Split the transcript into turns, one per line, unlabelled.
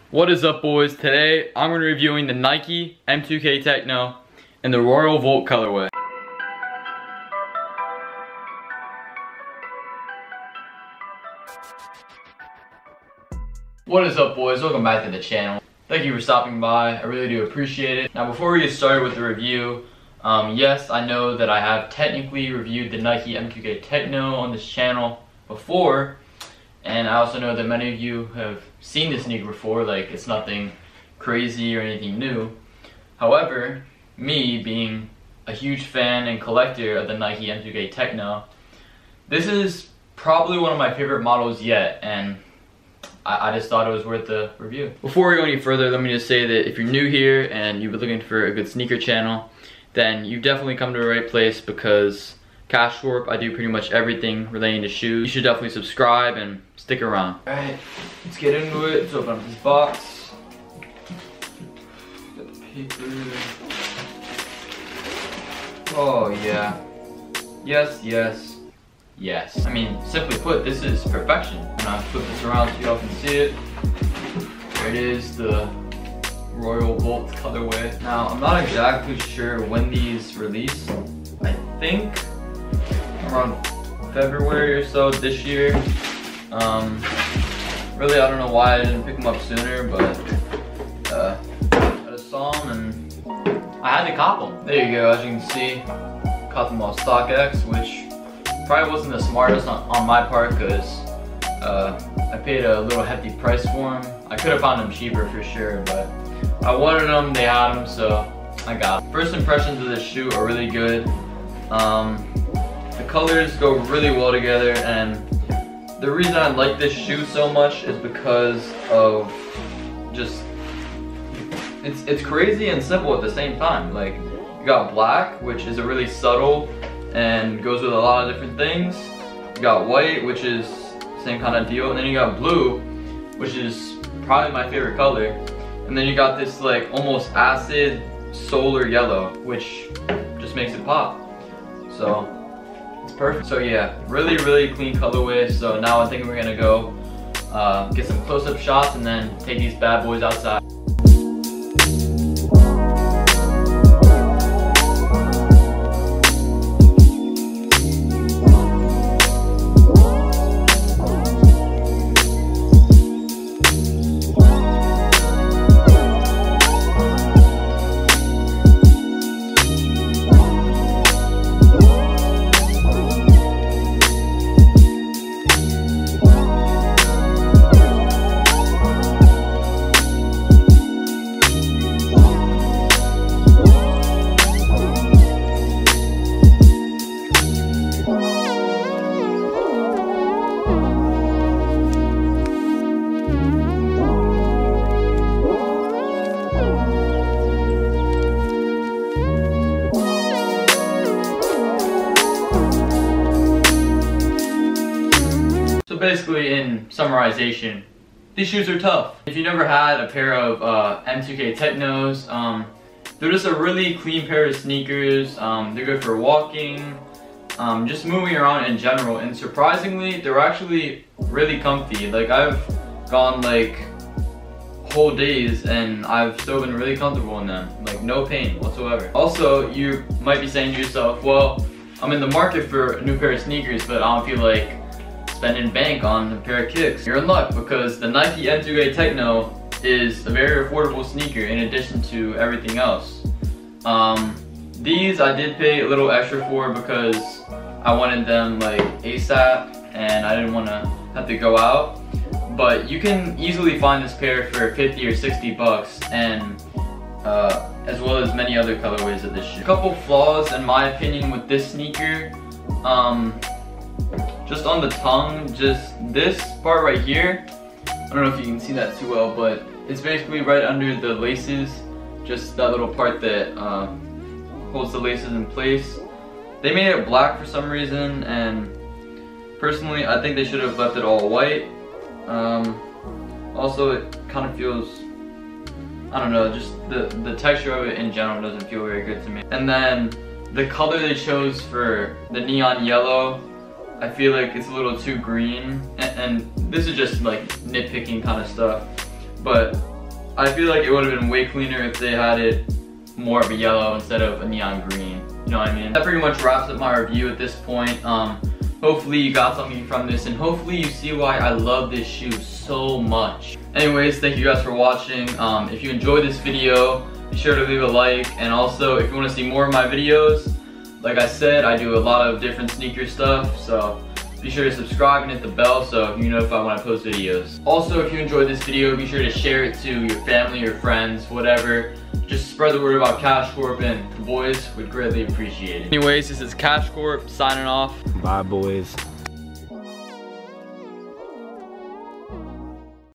What is up, boys? Today I'm going to be reviewing the Nike M2k Tekno in the Royal Volt colorway. What is up, boys? Welcome back to the channel. Thank you for stopping by. I really do appreciate it. Now, before we get started with the review, yes, I know that I have technically reviewed the Nike M2k Tekno on this channel before, and I also know that many of you have seen this sneaker before. Like, it's nothing crazy or anything new. However, me being a huge fan and collector of the Nike M2k Tekno, this is probably one of my favorite models yet, and I just thought it was worth the review. Before we go any further, let me just say that if you're new here and you've been looking for a good sneaker channel, then you've definitely come to the right place, because Cash Warp, I do pretty much everything relating to shoes. You should definitely subscribe and stick around. Alright, let's get into it. Let's open up this box. Got the paper. Oh yeah. Yes, yes, yes. I mean, simply put, this is perfection. I'm gonna flip this around so y'all can see it. There it is, the Royal Volt colorway. Now, I'm not exactly sure when these release. I think around February or so this year. Really, I don't know why I didn't pick them up sooner, but I just saw them and I had to cop them. There you go, as you can see, caught them off StockX, which probably wasn't the smartest on my part, because I paid a little hefty price for them. I could have found them cheaper for sure, but I wanted them, they had them, so I got them. First impressions of this shoe are really good. The colors go really well together, and the reason I like this shoe so much is because of just, it's crazy and simple at the same time. Like, you got black, which is a really subtle and goes with a lot of different things. You got white, which is the same kind of deal, and then you got blue, which is probably my favorite color. And then you got this like almost acid solar yellow, which just makes it pop. So it's perfect. So yeah, really clean colorway. So now I think we're gonna go get some close-up shots and then take these bad boys outside. So basically, in summarization, these shoes are tough. If you never had a pair of M2k Teknos, they're just a really clean pair of sneakers. They're good for walking, just moving around in general, and surprisingly, they're actually really comfy. Like, I've gone like whole days and I've still been really comfortable in them. Like, no pain whatsoever. Also, you might be saying to yourself, well, I'm in the market for a new pair of sneakers, but I don't feel like spending bank on a pair of kicks. You're in luck, because the Nike M2k Tekno is a very affordable sneaker in addition to everything else. These I did pay a little extra for because I wanted them like ASAP and I didn't want to have to go out. But you can easily find this pair for 50 or 60 bucks, and as well as many other colorways of this shoe. A couple flaws in my opinion with this sneaker. Just on the tongue, just this part right here, I don't know if you can see that too well, but it's basically right under the laces, just that little part that holds the laces in place. They made it black for some reason, and personally I think they should have left it all white. Also, it kind of feels, I don't know, just the texture of it in general doesn't feel very good to me. And then the color they chose for the neon yellow, I feel like it's a little too green, and this is just like nitpicking kind of stuff, but I feel like it would have been way cleaner if they had it more of a yellow instead of a neon green. You know what I mean? That pretty much wraps up my review at this point. Hopefully you got something from this, and hopefully you see why I love this shoe so much. Anyways, thank you guys for watching. If you enjoyed this video, be sure to leave a like, and also if you want to see more of my videos, like I said, I do a lot of different sneaker stuff, so be sure to subscribe and hit the bell so you know if I want to post videos. Also, if you enjoyed this video, be sure to share it to your family, your friends, whatever. Just spread the word about Cash Corp, and the boys would greatly appreciate it. Anyways, this is Cash Corp signing off.
Bye, boys.